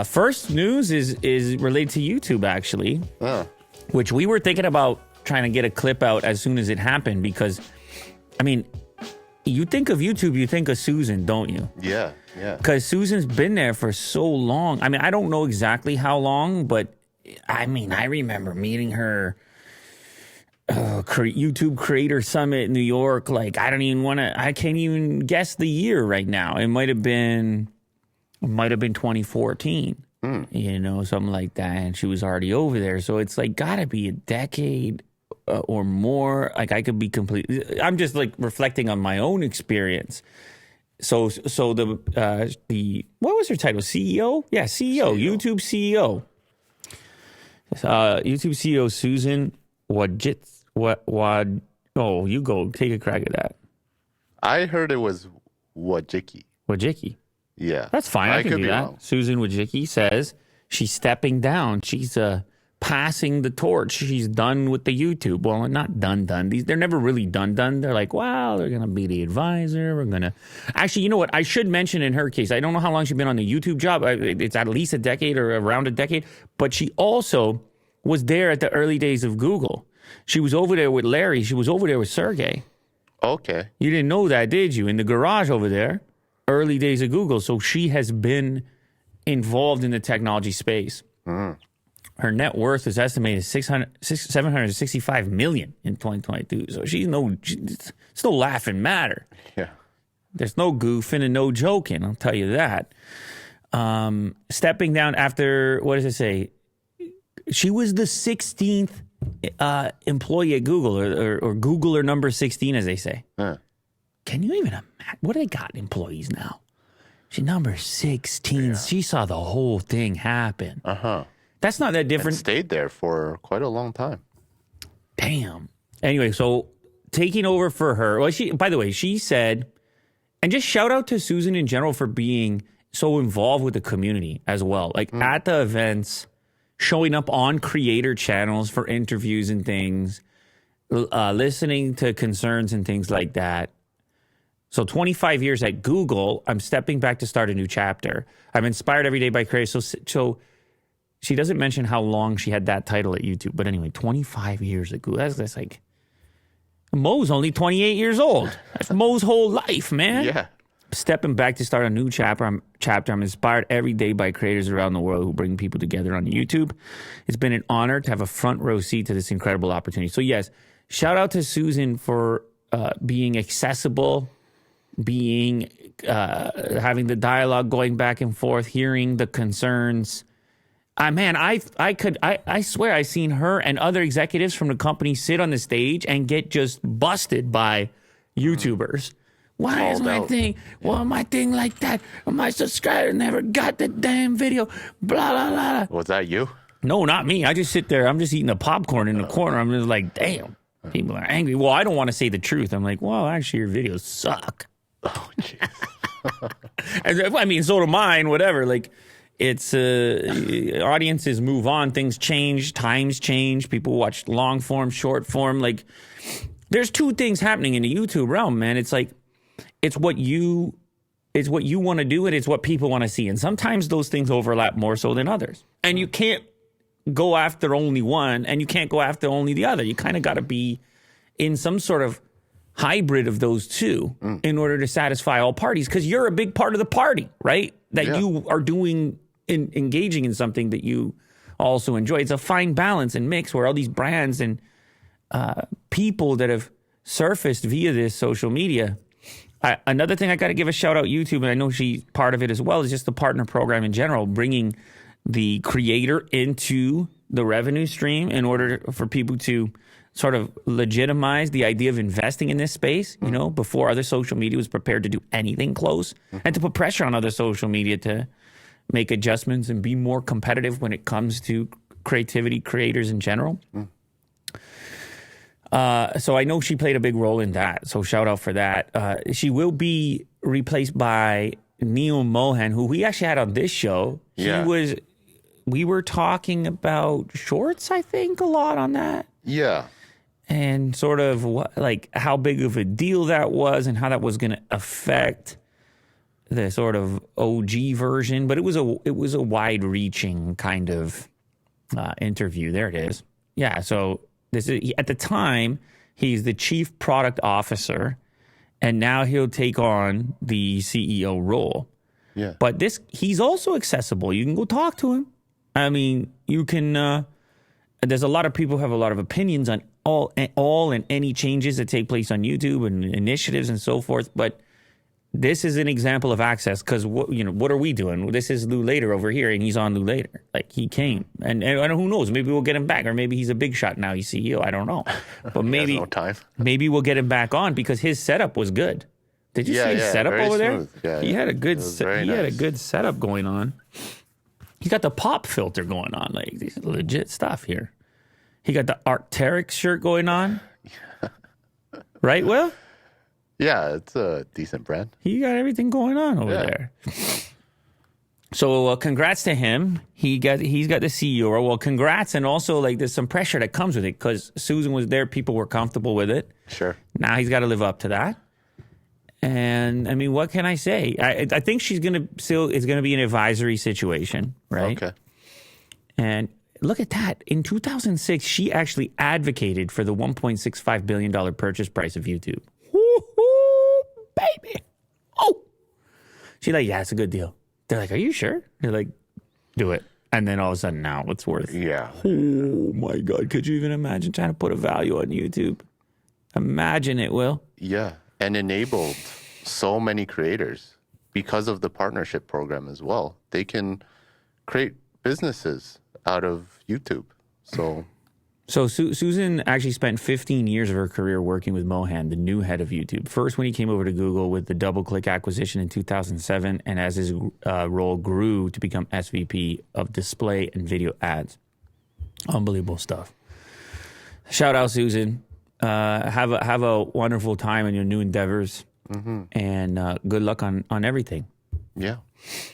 First news is related to YouTube, actually, which we were thinking about trying to get a clip out as soon as it happened because, I mean, you think of YouTube, you think of Susan, don't you? Yeah. Because Susan's been there for so long. I mean, I don't know exactly how long, but I mean, I remember meeting her YouTube Creator Summit in New York. Like, I can't even guess the year right now. It might have been 2014, something like that. And she was already over there. So it's like, gotta be a decade or more. Like, I could be completely, I'm just like reflecting on my own experience. So the what was her title? CEO? Yeah, CEO. YouTube CEO. YouTube CEO Susan Oh, you go take a crack at that. I heard it was Wojcicki. Wojcicki. Yeah. That's fine. I can do that. Wrong. Susan Wojcicki says she's stepping down. She's passing the torch. She's done with the YouTube. Well, not done. They're never really done. They're like, well, they're going to be the advisor. We're going to... Actually, you know what? I should mention in her case, I don't know how long she's been on the YouTube job. It's at least a decade or around a decade. But she also was there at the early days of Google. She was over there with Larry. She was over there with Sergey. Okay. You didn't know that, did you? In the garage over there, early days of Google. So she has been involved in the technology space. Her net worth is estimated $765 million in 2022. So it's no laughing matter. Yeah. There's no goofing and no joking. I'll tell you that. Stepping down after, what does it say? She was the 16th employee at Google, or Googler number 16, as they say. Can you even imagine? What do they got employees now? She's number 16. Yeah. She saw the whole thing happen. That's not that different. And stayed there for quite a long time. Damn. Anyway, so taking over for her. Well, by the way, she said, and just shout out to Susan in general for being so involved with the community as well. Like at the events, showing up on creator channels for interviews and things, listening to concerns and things like that. So 25 years at Google, I'm stepping back to start a new chapter. I'm inspired every day by creators. So she doesn't mention how long she had that title at YouTube. But anyway, 25 years at Google. That's like, Mo's only 28 years old. That's Mo's whole life, man. Yeah. Stepping back to start a new chapter. I'm inspired every day by creators around the world who bring people together on YouTube. It's been an honor to have a front row seat to this incredible opportunity. So yes, shout out to Susan for being accessible, being having the dialogue going back and forth, hearing the concerns. Man, I swear I've seen her and other executives from the company sit on the stage and get just busted by YouTubers. Why is my thing? Well, my thing like that. My subscriber never got the damn video. Blah, blah, blah. Was that you? No, not me. I just sit there. I'm just eating the popcorn in the corner. I'm just like, damn, people are angry. Well, I don't want to say the truth. I'm like, well, actually, your videos suck. Oh, jeez. I mean, so do mine, whatever. Like, it's audiences move on. Things change. Times change. People watch long form, short form. Like, there's two things happening in the YouTube realm, man. It's like, it's what you want to do, and it's what people want to see. And sometimes those things overlap more so than others. And you can't go after only one, and you can't go after only the other. You kind of got to be in some sort of hybrid of those two in order to satisfy all parties, because you're a big part of the party, right? That you are doing, engaging in something that you also enjoy. It's a fine balance and mix where all these brands and people that have surfaced via this social media. Another thing I got to give a shout out YouTube, and I know she's part of it as well, is just the partner program in general, bringing the creator into the revenue stream in order for people to sort of legitimize the idea of investing in this space, you know, before other social media was prepared to do anything close, and to put pressure on other social media to make adjustments and be more competitive when it comes to creativity, creators in general. So I know she played a big role in that. So shout out for that. She will be replaced by Neil Mohan, who we actually had on this show. We were talking about shorts, I think, a lot on that. Yeah. And sort of what, like how big of a deal that was and how that was going to affect the sort of OG version, but it was a wide-reaching kind of interview. There it is. Yeah. So this is at the time he's the chief product officer, and now he'll take on the CEO role. Yeah. But he's also accessible. You can go talk to him. I mean, you can. There's a lot of people who have a lot of opinions on all and any changes that take place on YouTube and initiatives and so forth. But this is an example of access because what are we doing? This is Lou Later over here, and he's on Lou Later. Like he came, and who knows? Maybe we'll get him back, or maybe he's a big shot now. He's CEO. I don't know, but maybe no time. maybe we'll get him back on because his setup was good. Did you see his setup over smooth. there? Yeah, he had a good nice. a good setup going on. He's got the pop filter going on, like these legit stuff here. He got the Arc'teryx shirt going on, right, Will? Yeah, it's a decent brand. He got everything going on over there. So congrats to him. He's got the CEO role. Well, congrats, and also like there's some pressure that comes with it because Susan was there. People were comfortable with it. Sure. Now he's got to live up to that. And I mean, what can I say? I think it's going to be an advisory situation, right? Okay. And look at that. In 2006, she actually advocated for the $1.65 billion purchase price of YouTube. Woo-hoo, baby. Oh. She's like, yeah, it's a good deal. They're like, are you sure? They're like, do it. And then all of a sudden now it's worth. Yeah. Oh, my God. Could you even imagine trying to put a value on YouTube? Imagine it, Will. Yeah. And enabled so many creators because of the partnership program as well. They can create businesses out of YouTube. So Susan actually spent 15 years of her career working with Mohan, the new head of YouTube. First when he came over to Google with the DoubleClick acquisition in 2007, and as his role grew to become SVP of display and video ads. Unbelievable stuff. Shout out, Susan. Have a wonderful time in your new endeavors, and good luck on everything. Yeah.